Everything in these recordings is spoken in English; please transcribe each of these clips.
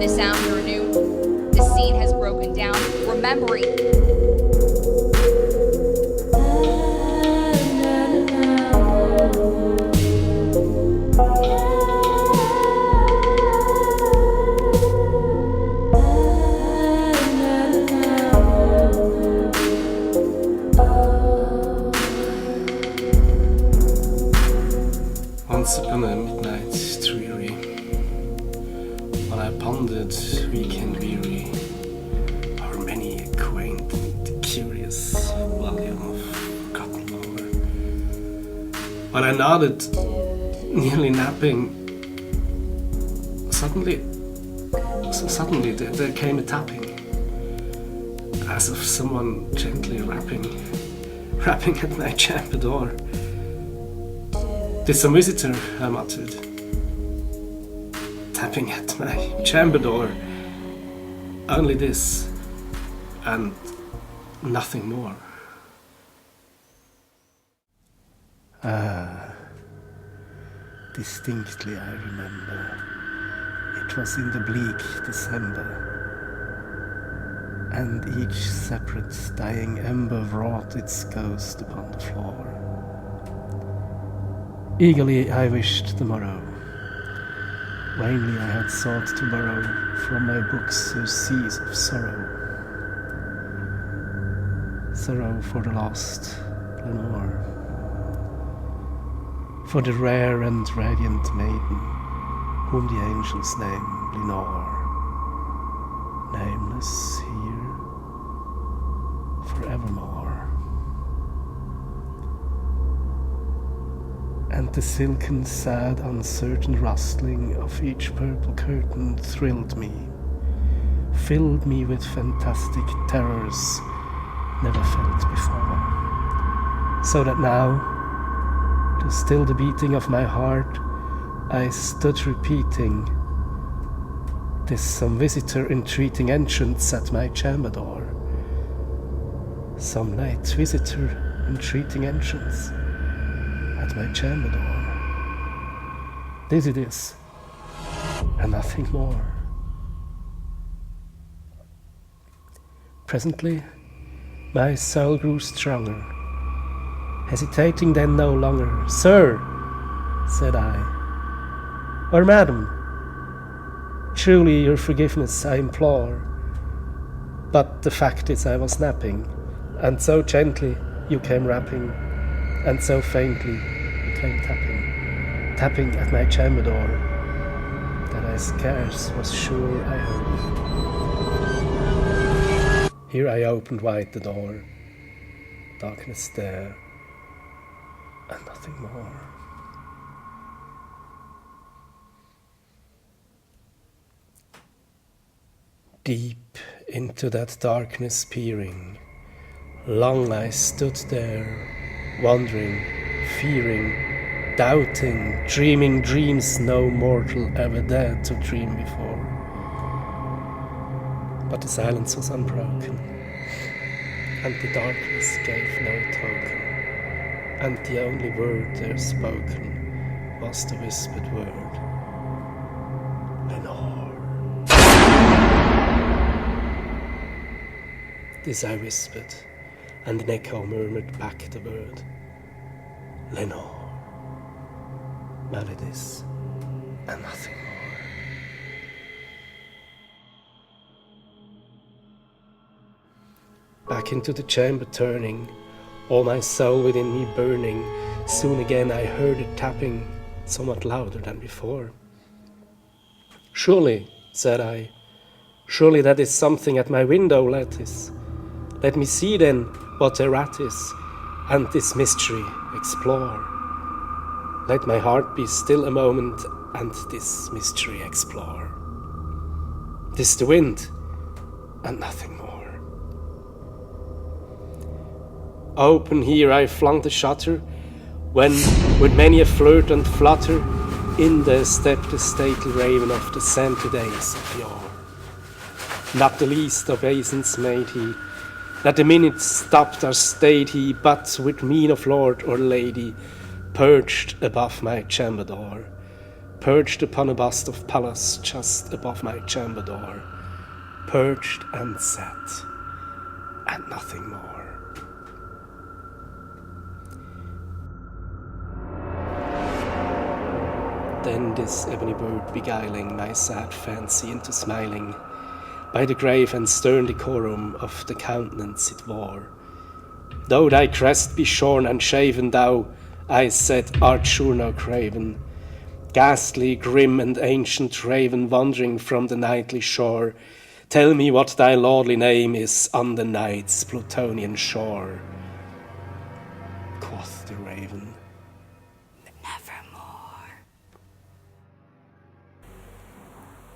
the sound you renew. The scene has broken down, remembering. Once upon a midnight dreary, while I pondered, weak and weary, over many a quaint and curious volume of forgotten lore, while I nodded, nearly napping, suddenly there came a tapping, as of someone gently rapping at my chamber door. "'Tis some visitor," I muttered, tapping at my chamber door. Only this, and nothing more. Distinctly I remember. It was in the bleak December, and each separate dying ember wrought its ghost upon the floor. Eagerly I wished the morrow. Vainly I had sought to borrow from my books those seas of sorrow. Sorrow for the lost Lenore, for the rare and radiant maiden whom the angels name Lenore, nameless here forevermore. And the silken, sad, uncertain rustling of each purple curtain thrilled me, filled me with fantastic terrors never felt before. So that now, to still the beating of my heart, I stood repeating, "'Tis some visitor entreating entrance at my chamber door. Some night visitor entreating entrance at my chamber door. This it is, and nothing more." Presently, my soul grew stronger. Hesitating then no longer, "Sir," said I, "or madam, truly your forgiveness I implore. But the fact is I was napping, and so gently you came rapping, and so faintly you came tapping at my chamber door, that I scarce was sure I heard you." Here I opened wide the door, darkness there, and nothing more. Deep into that darkness peering, long I stood there, wondering, fearing, doubting, dreaming dreams no mortal ever dared to dream before. But the silence was unbroken, and the darkness gave no token, and the only word there spoken was the whispered word, "Lenore." This I whispered, and an echo murmured back the word, "Lenore." Merely this, and nothing more. Back into the chamber turning, all my soul within me burning, soon again I heard it tapping, somewhat louder than before. "Surely," said I, "surely that is something at my window lattice. Let me see then what thereat is, and this mystery explore. Let my heart be still a moment, and this mystery explore. 'Tis the wind, and nothing more." Open here I flung the shutter, when, with many a flirt and flutter, in there stepped the stately raven of the saintly days of yore. Not the least obeisance made he, that the minute stopped or stayed he, but with mien of lord or lady, perched above my chamber door, perched upon a bust of Pallas just above my chamber door, perched and sat, and nothing more. Then this ebony bird beguiling my sad fancy into smiling, by the grave and stern decorum of the countenance it wore. Though thy crest be shorn and shaven, thou, I said, art sure no craven, ghastly, grim, and ancient raven wandering from the nightly shore, tell me what thy lordly name is on the night's Plutonian shore. Quoth the raven, Nevermore.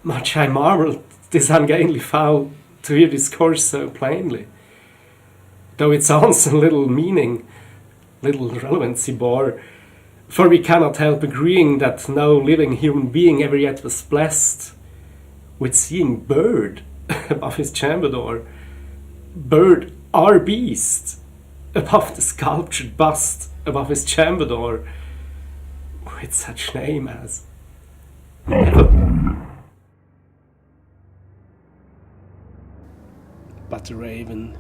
much I marvelled this ungainly fowl to hear discourse so plainly, though its answer little meaning, little relevancy bore, for we cannot help agreeing that no living human being ever yet was blessed with seeing bird above his chamber door, bird or beast above the sculptured bust above his chamber door, with such name as Nevermore. But the raven,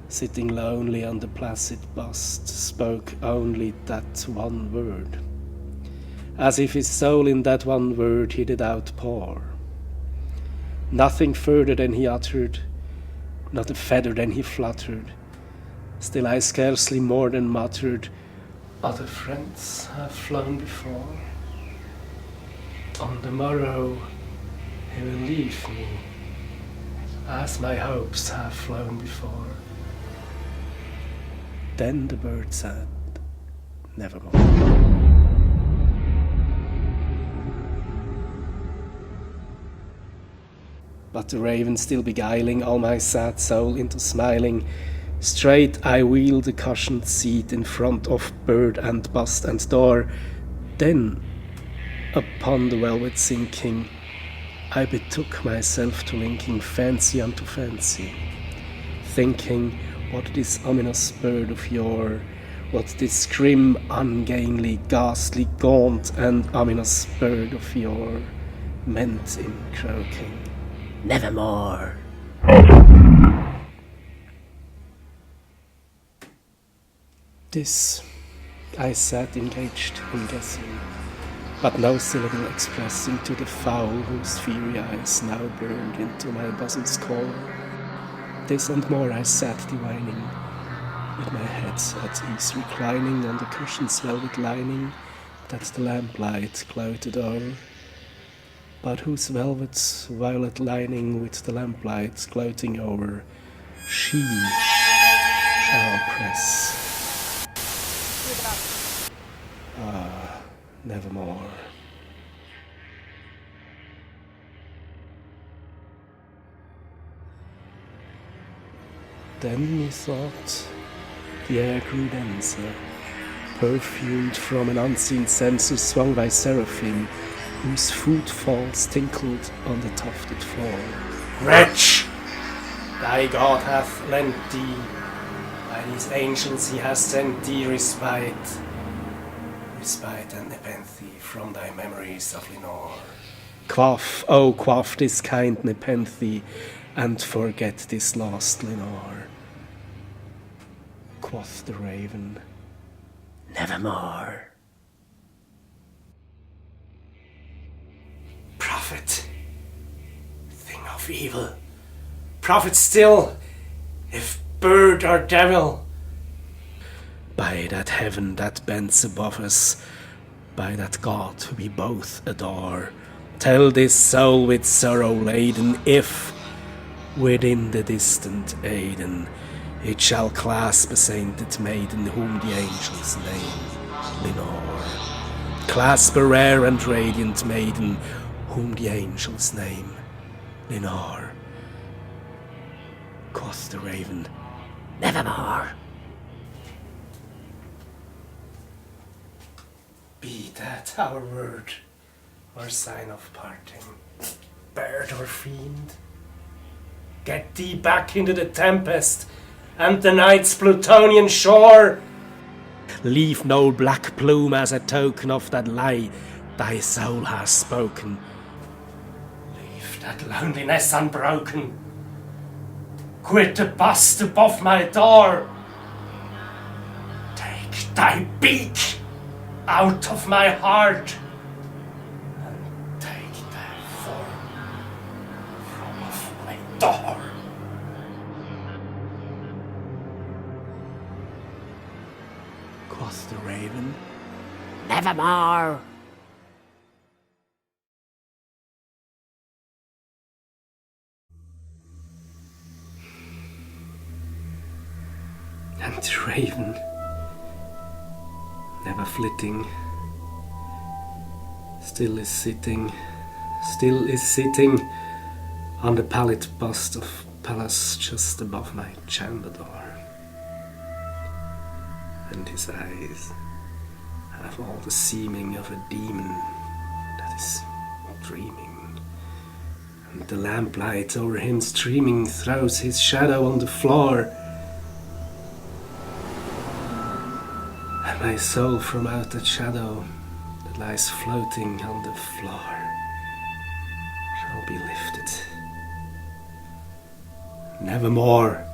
sitting lonely on the placid bust, spoke only that one word, as if his soul in that one word he did outpour. Nothing further than he uttered, not a feather than he fluttered. Still I scarcely more than muttered, other friends have flown before. On the morrow he will leave me, as my hopes have flown before. Then the bird said, Nevermore. But the raven still beguiling all my sad soul into smiling, straight I wheeled the cushioned seat in front of bird and bust and door. Then, upon the velvet sinking, I betook myself to linking fancy unto fancy, thinking what this ominous bird of yore, what this grim, ungainly, ghastly, gaunt, and ominous bird of yore meant in croaking, Nevermore. This I sat engaged in guessing, but no syllable expressing to the fowl whose fiery eyes now burned into my bosom's core. This and more I sat divining, with my head at ease reclining on the cushion's velvet lining that the lamplight gloated o'er, but whose velvet's violet lining with the lamplight gloating o'er she shall press. Nevermore. Then methought the air grew denser, perfumed from an unseen censer swung by seraphim, whose footfalls tinkled on the tufted floor. Wretch! Thy God hath lent thee, by these angels he has sent thee respite and nepenthe from thy memories of Lenore. Quaff, oh quaff this kind nepenthe, and forget this lost Lenore. Quoth the raven, Nevermore. Prophet, thing of evil, prophet still, if bird or devil, by that heaven that bends above us, by that God who we both adore, tell this soul with sorrow laden, if, within the distant Aidenn, it shall clasp a sainted maiden whom the angels name Lenore. Clasp a rare and radiant maiden whom the angels name Lenore. Quoth the raven, Nevermore. Be that our word or sign of parting, bird or fiend. Get thee back into the tempest and the night's Plutonian shore. Leave no black plume as a token of that lie thy soul has spoken. Leave that loneliness unbroken. Quit the bust above my door. Take thy beak out of my heart, and take thy form from off my door. Quoth the raven, nevermore. And the raven, never flitting, still is sitting on the pallid bust of Pallas just above my chamber door. And his eyes have all the seeming of a demon that is dreaming, and the lamplight over him streaming throws his shadow on the floor. And my soul from out that shadow that lies floating on the floor shall be lifted. Nevermore.